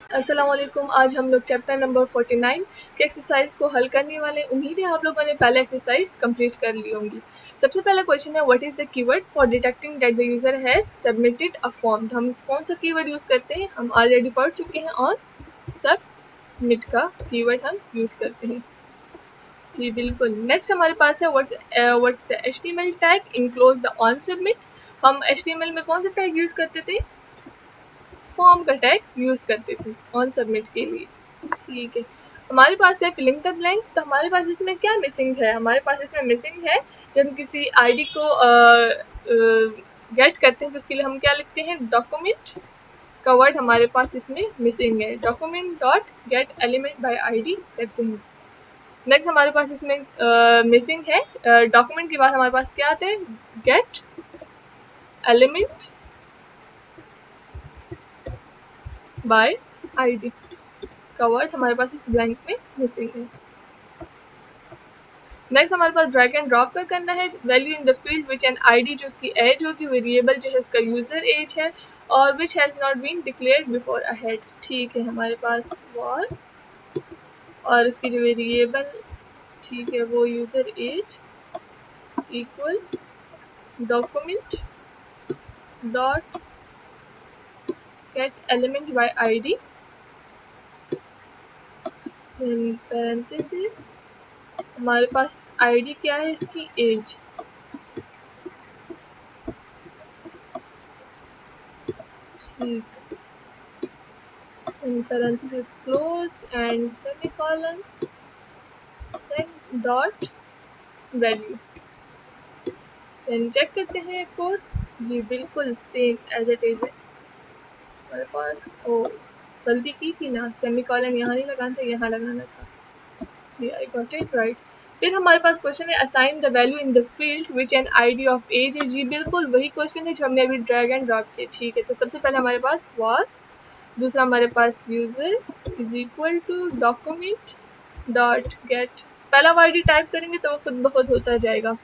अस्सलाम वालेकुम। आज हम लोग चैप्टर नंबर 49 के एक्सरसाइज को हल करने वाले। उम्मीद है आप लोगों ने पहले एक्सरसाइज कंप्लीट कर ली होंगी। सबसे पहला क्वेश्चन है what is the keyword for detecting that the user has submitted a form. हम कौन सा कीवर्ड यूज करते हैं, हम ऑलरेडी पढ़ चुके हैं। और सबमिट का कीवर्ड हम यूज करते हैं। जी बिल्कुल। नेक्स्ट हमारे पास है what the HTML tag enclose the on submit. हम एचटीएमएल में कौन सा टैग यूज करते थे, फॉर्म का टैग यूज करते थे ऑन सबमिट के लिए। ठीक है, हमारे पास है फिलिंग द ब्लैंक्स। तो हमारे पास इसमें क्या मिसिंग है, हमारे पास इसमें मिसिंग है जब हम किसी आईडी को गेट करते हैं तो उसके लिए हम क्या लिखते हैं, डॉक्यूमेंट का वर्ड हमारे पास इसमें मिसिंग है। Document dot get element by ID करते हैं। नेक्स्ट हमारे पास इसमें मिसिंग है डॉक्यूमेंट के बाद हमारे पास क्या आते हैं, गेट एलिमेंट बाय आईडी का वर्ड हमारे पास इस ब्लैंक में मिसिंग है। नेक्स्ट हमारे पास ड्रैग एंड ड्रॉप का करना है। Value in the field which an ID, जो उसकी एज होगी, वेरिएबल जो है उसका यूजर एज है, और which has not been declared beforehand. ठीक है, हमारे पास वॉर और इसकी जो वेरिएबल, ठीक है, वो user age equal document dot get element by ID in parenthesis. हमारे पास आईडी क्या है, इसकी एज। ठीक, in parenthesis close and semicolon, then dot value। then check करते हैं कोड। जी बिल्कुल सेम एज इट इज है हमारे पास। ओ गलती की थी ना, सेमिकॉलन यहाँ नहीं लगाना था, यहाँ लगाना था। जी आई गॉट इट राइट। फिर हमारे पास क्वेश्चन है assign the value in the field which an ID of age है। जी बिल्कुल वही क्वेश्चन है जो हमने अभी ड्रैग एंड ड्रॉप किया। ठीक है, तो सबसे पहले हमारे पास वॉर, दूसरा हमारे पास user is equal to document dot get. पहला वाईडी टाइप करेंगे तो वो खुद ब खुद होता जाएगा।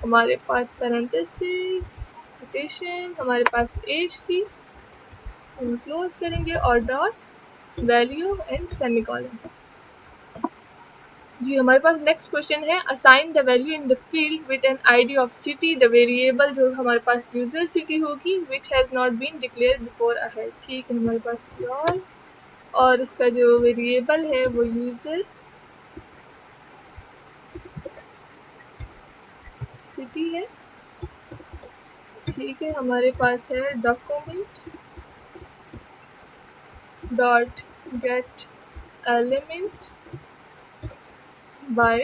हमारे पास पैरेंथेसिस कोटेशन, हमारे पास एज थी, हम क्लोज करेंगे और डॉट वैल्यू एंड सेमीकोलन। जी हमारे पास नेक्स्ट क्वेश्चन है assign the value in the field with an ID of city. The variable जो हमारे पास यूजर सिटी होगी which has not been declare beforehand. ठीक है, हमारे पास योर और इसका जो वेरिएबल है वो यूजर सिटी है। ठीक है, हमारे पास है document dot get element by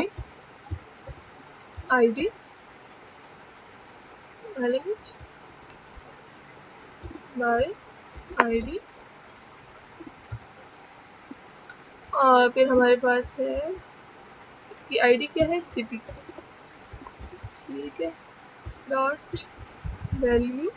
ID, element by ID. और फिर हमारे पास है इसकी आईडी क्या है, सिटी। ठीक है, डॉट वैल्यू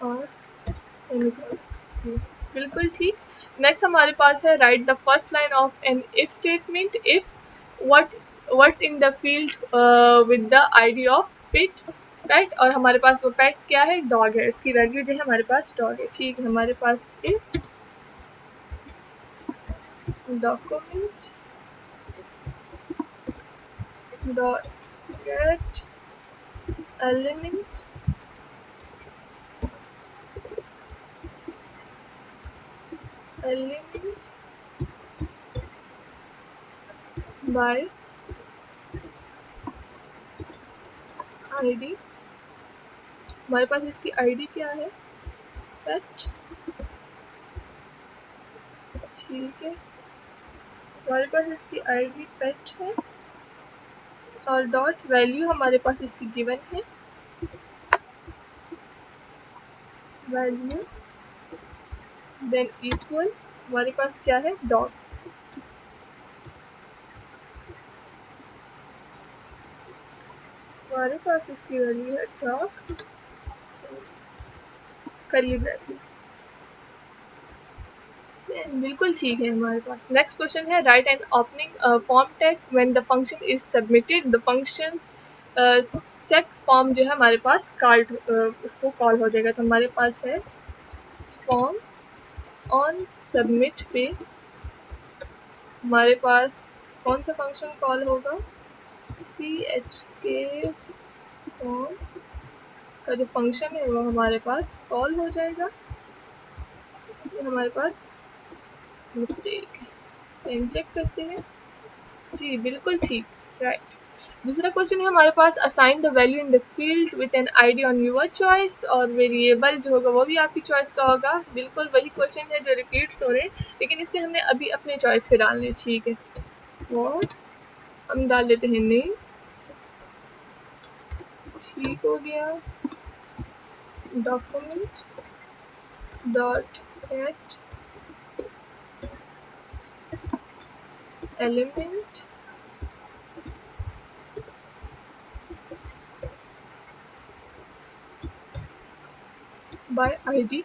और सेमीकोलन। जी बिल्कुल ठीक। नेक्स्ट हमारे पास है write the first line of an if statement if what's in the field with the ID of pet और हमारे पास वो पेट क्या है, डॉग है। इसकी वैल्यू जो है हमारे पास डॉग है। ठीक है, हमारे पास if document dot get element by ID. हमारे पास इसकी आईडी क्या है, पेट। ठीक है, हमारे पास इसकी आईडी पेट है और डॉट वैल्यू हमारे पास इसकी गिवन है, वैल्यू देन इक्वल हमारे पास क्या है, डॉग। हमारे पास इसकी वैल्यू है डॉग करली ब्रेसेस। बिल्कुल ठीक है हमारे पास। नेक्स्ट क्वेश्चन है write and opening form tag when the function is submitted. The functions check form जो है हमारे पास उसको कॉल हो जाएगा। तो हमारे पास है फॉर्म ऑन सबमिट पे हमारे पास कौन सा फंक्शन कॉल होगा, chk फॉर्म का जो फंक्शन है वो हमारे पास कॉल हो जाएगा। इसमें हमारे पास मिस्टेक है, पेन चेक करते हैं। जी बिल्कुल ठीक, राइट। दूसरा क्वेश्चन है हमारे पास, assign the value in the field with an ID on your choice, और वेरिएबल जो होगा वो भी आपकी चॉइस का होगा। बिल्कुल वही क्वेश्चन है जो रिपीट्स हो रहे हैं, लेकिन इसमें हमने अभी अपने चॉइस के डालने, ठीक है। वो हम डाल देते हैं नेम, ठीक हो गया। Document dot get element by ID,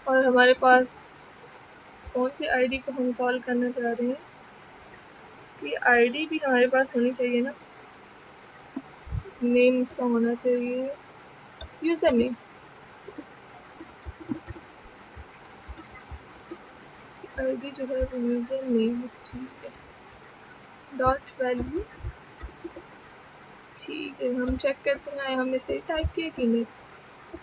और हमारे पास कौन सी आईडी को हम कॉल करना चाह रहे हैं, इसकी आईडी भी हमारे पास होनी चाहिए ना, नेम इसका होना चाहिए, यूजर नेम, आईडी जो है वो यूजर नेम, ठीक है। डॉट वैल्यू, ठीक है। हम चेक करते हैं हमने सही टाइप किया कि नहीं।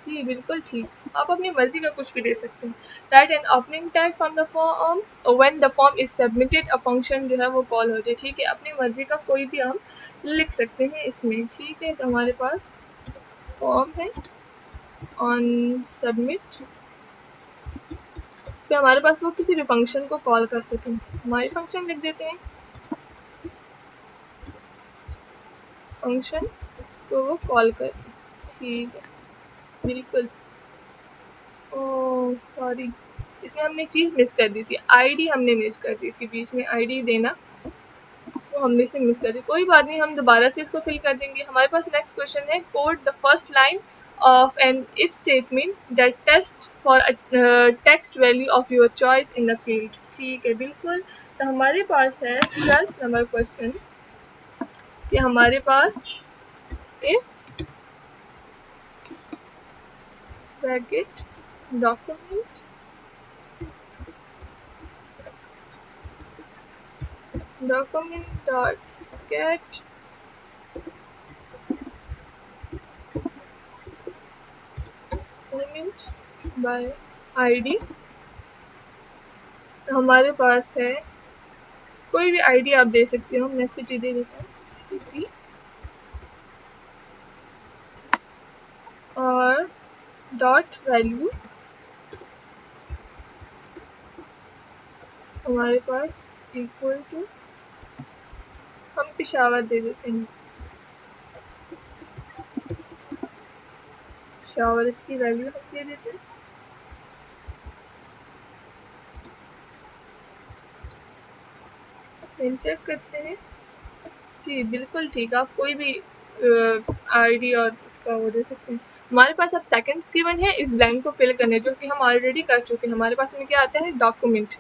जी बिल्कुल ठीक, आप अपनी मर्जी का कुछ भी दे सकते हैं। Right and opening tag from the form when the form is submitted, a function जो है वो कॉल हो जाए, ठीक है। अपनी मर्जी का कोई भी हम लिख सकते हैं इसमें, ठीक है। तो हमारे पास फॉर्म है ऑन सबमिट पे हमारे पास वो किसी भी फंक्शन को कॉल कर सकें, हमारे फंक्शन लिख देते हैं, फंक्शन इसको वो कॉल कर, ठीक है। बिल्कुल, ओह सॉरी, इसमें हमने एक चीज़ मिस कर दी थी, आईडी हमने मिस कर दी थी, बीच में आईडी देना वो हमने इसे मिस कर दी। कोई बात नहीं, हम दोबारा से इसको फिल कर देंगे। हमारे पास नेक्स्ट क्वेश्चन है, code the first line of an if statement that tests for a text value of your choice in the field, ठीक है। बिल्कुल, तो हमारे पास है 12 नंबर क्वेश्चन कि हमारे पास if bracket document dot get element by id, तो हमारे पास है कोई भी आईडी आप दे सकते हो, मैं सिटी दे देता हूँ, सिटी, और डॉट वैल्यू हमारे पास इक्वल टू, हम पेशावर दे देते हैं, पेशावर इसकी वैल्यू हम दे देते हैं। चेक करते हैं, जी बिल्कुल ठीक, आप कोई भी आईडी और इसका वो दे सकते हैं। हमारे पास अब सेकंड्स गिवन है इस ब्लैंक को फिल करने, जो कि हम ऑलरेडी कर चुके हैं। हमारे पास में क्या आता है, document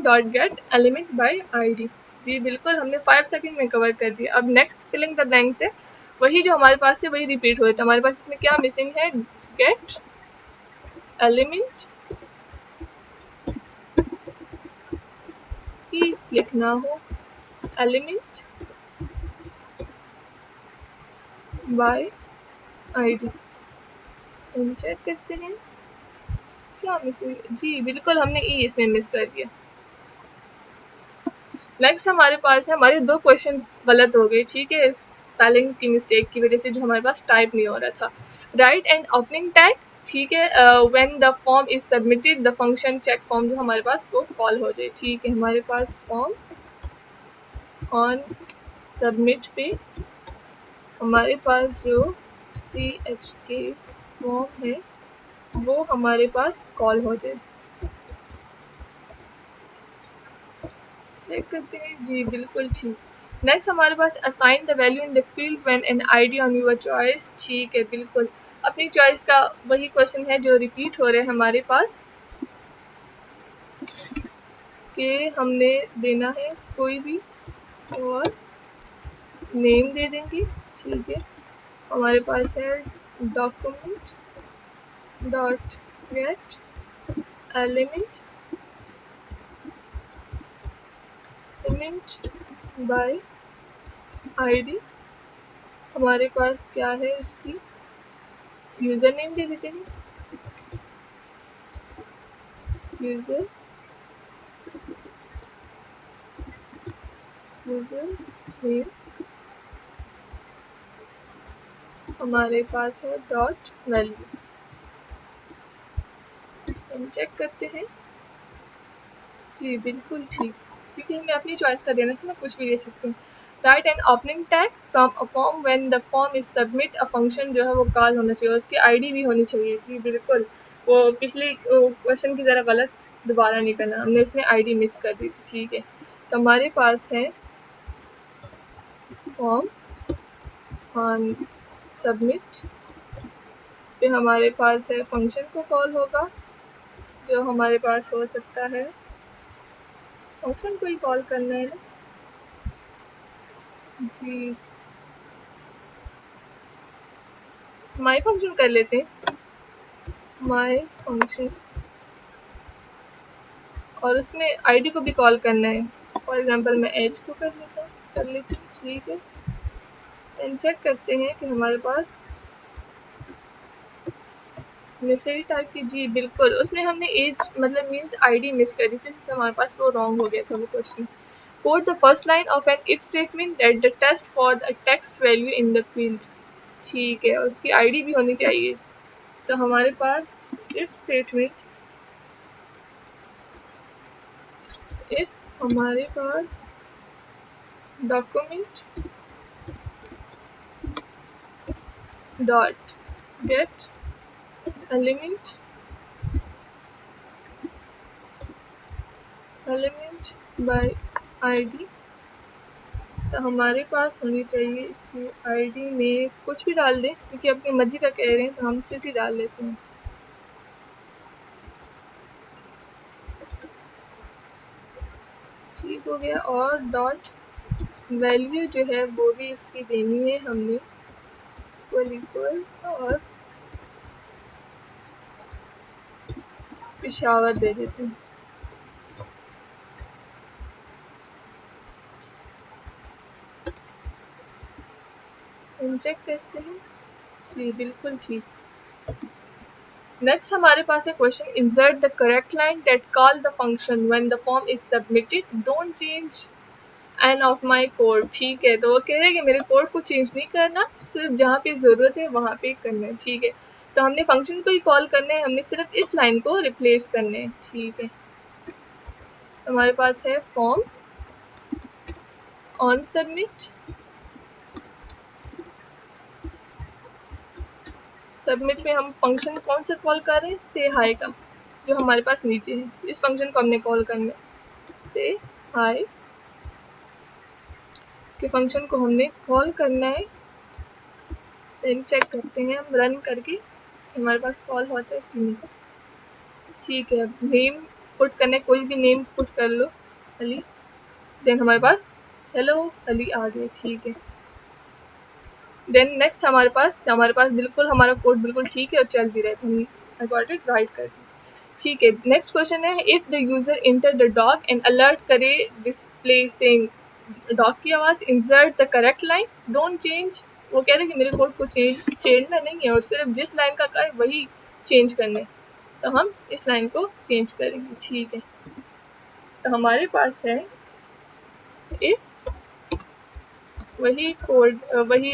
dot get element by ID, जी बिल्कुल हमने 5 सेकंड में कवर कर दिया। अब नेक्स्ट फिलिंग द ब्लैंक से वही जो हमारे पास है वही रिपीट हो रहा था। हमारे पास इसमें क्या मिसिंग है, गेट एलिमेंट की लिखना हो एलिमेंट बाय आईडी, हम चेक करते हैं क्या मिसिंग, जी बिल्कुल हमने ई इसमें मिस कर दिया। नेक्स्ट हमारे पास है, हमारे 2 क्वेश्चन गलत हो गए, ठीक है, स्पेलिंग की मिस्टेक की वजह से, जो हमारे पास टाइप नहीं हो रहा था। राइट एंड ओपनिंग टैग, ठीक है, when the form is submitted the function check form जो हमारे पास वो कॉल हो जाए, ठीक है। हमारे पास फॉर्म ऑन सबमिट पे हमारे पास जो CHK फॉर्म है वो हमारे पास कॉल हो जाए, चेक करते हैं, जी बिल्कुल ठीक। नेक्स्ट हमारे पास assign the value in the field when an ID on your choice, ठीक है। बिल्कुल अपनी चॉइस का वही क्वेश्चन है जो रिपीट हो रहे हैं हमारे पास, कि हमने देना है कोई भी और नेम दे देंगे, ठीक है। हमारे पास है document dot get element by id। हमारे पास क्या है, इसकी यूजर नेम दे देते हैं, यूजर नेम हमारे पास है डॉट वैल्यू। हम चेक करते हैं, जी बिल्कुल ठीक, क्योंकि हमें अपनी चॉइस का देना, तो मैं कुछ भी दे सकती हूँ। Right an opening tag from a form when the form is submit a function जो है वो कॉल होना चाहिए, उसकी आईडी भी होनी चाहिए। जी बिल्कुल, वो पिछले क्वेश्चन की ज़रा गलत दोबारा नहीं करना, हमने इसमें आईडी मिस कर दी थी। ठीक है, तो हमारे पास है फॉर्म ऑन सबमिट पे हमारे पास है फंक्शन को कॉल होगा, जो हमारे पास हो सकता है, फंक्शन को ही कॉल करना है जी, माई फंक्शन कर लेते हैं, माई फंक्शन, और उसमें आईडी को भी कॉल करना है। फॉर एग्जांपल मैं एज को कर लेती हूँ। ठीक है, एंड चेक करते हैं कि हमारे पास सही टाइप की, जी बिल्कुल, उसमें हमने एज मतलब मीन्स आईडी मिस करी थी, जिससे हमारे पास वो रॉन्ग हो गया था वो question. Code the first line of an if statement that the test for the text value in the field. ठीक है, उसकी आईडी भी होनी चाहिए। तो हमारे पास इफ स्टेटमेंट, इफ हमारे पास document dot get element by ID, तो हमारे पास होनी चाहिए इसकी आईडी में कुछ भी डाल दें, क्योंकि अपनी मर्जी का कह रहे हैं तो हम सिटी डाल लेते हैं। ठीक हो गया, और डॉट वैल्यू जो है वो भी इसकी देनी है हमने, इक्वल और पेशावर दे देते हैं। हम चेक करते हैं, जी बिल्कुल ठीक। नेक्स्ट हमारे पास है question, insert the correct line that call the function when the form is submitted, don't change any of my code. ठीक है, तो वो कह रहे हैं कि मेरे कोड को चेंज नहीं करना, सिर्फ जहाँ पे ज़रूरत है वहाँ पे करना है। ठीक है, तो हमने फंक्शन को ही कॉल करना है, हमने सिर्फ इस लाइन को रिप्लेस करना है। ठीक है, तो हमारे पास है फॉर्म ऑन सबमिट, सबमिट में हम फंक्शन कौन सा कॉल कर रहे हैं, से हाई का, जो हमारे पास नीचे है, इस फंक्शन को हमने कॉल करना है, से हाई के फंक्शन को हमने कॉल करना है। देन चेक करते हैं हम रन करके हमारे पास कॉल होता है कि नहीं। ठीक है, नेम पुट करना है, कोई भी नेम पुट कर लो, अली, देन हमारे पास हेलो अली आ गया। ठीक है, देन नेक्स्ट हमारे पास बिल्कुल हमारा कोड बिल्कुल ठीक है और चल भी रहा है, तो हम आई गॉट इट राइट कर दी। ठीक है, नेक्स्ट क्वेश्चन है, if the user enter the dog and alert करे डिस्प्ले सेइंग डॉग की आवाज़, insert the correct line, don't change. वो कह रहे हैं कि मेरे कोड को चेंजना नहीं है और सिर्फ जिस लाइन का है वही चेंज करना है, तो हम इस लाइन को चेंज करेंगे। ठीक है, तो हमारे पास है इफ़ वही कोड वही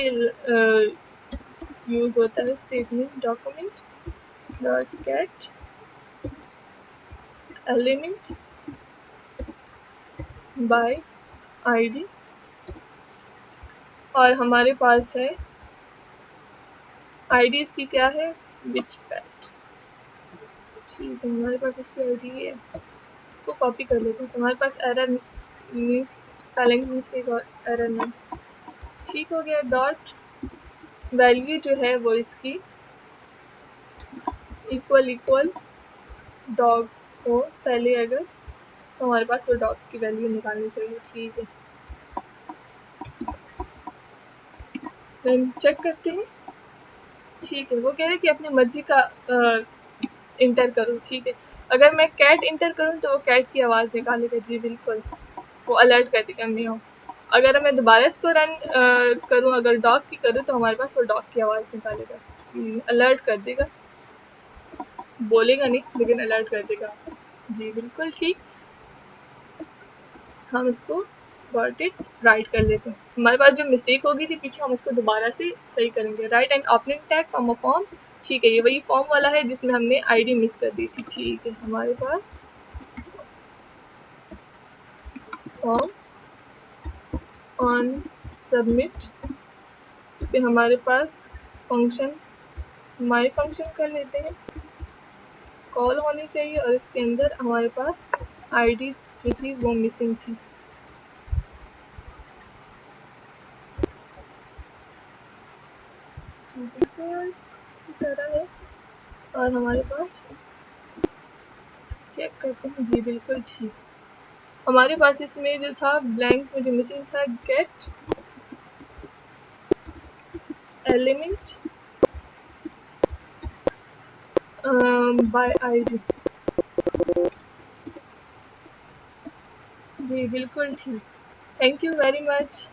यूज़ होता है statement, document dot get element by ID, और हमारे पास है आईडी इसकी क्या है, विच पैट। ठीक है, हमारे पास इसकी आईडी है, इसको कॉपी कर लेते हैं, तो हमारे पास एरर मीन्स स्पेलिंग मिस्टेक और एरर नहीं। ठीक हो गया, डॉट वैल्यू जो है वो इसकी इक्वल डॉग हो पहले, अगर तो हमारे पास वो डॉग की वैल्यू निकालनी चाहिए। ठीक है, देन चेक करते हैं, ठीक है, वो कह रहे हैं कि अपनी मर्जी का इंटर करो। ठीक है, अगर मैं कैट इंटर करूँ तो वो कैट की आवाज़ निकालेगा। जी बिल्कुल, वो अलर्ट कर देगा म्याऊं। अगर मैं दोबारा इसको रन करूँ, अगर डॉग की करूँ तो हमारे पास वो डॉग की आवाज़ निकालेगा। जी, अलर्ट कर देगा, बोलेगा नहीं लेकिन अलर्ट कर देगा। जी बिल्कुल ठीक, हम इसको गॉट इट राइट कर लेते हैं। हमारे पास जो मिस्टेक हो गई थी पीछे, हम उसको दोबारा से सही करेंगे। Right and opening tag from a form. ठीक है, ये वही फॉर्म वाला है जिसमें हमने आईडी मिस कर दी थी। ठीक है, हमारे पास फॉर्म ऑन सबमिट पे हमारे पास फंक्शन माई फंक्शन कर लेते हैं, कॉल होनी चाहिए और इसके अंदर हमारे पास आईडी जो थी वो मिसिंग थी। बिल्कुल इसी तरह है, और हमारे पास चेक करते हैं। जी बिल्कुल ठीक, हमारे पास इसमें जो था ब्लैंक में जो मिसिंग था, गेट एलिमेंट बाय आईडी। जी बिल्कुल ठीक, थैंक यू वेरी मच।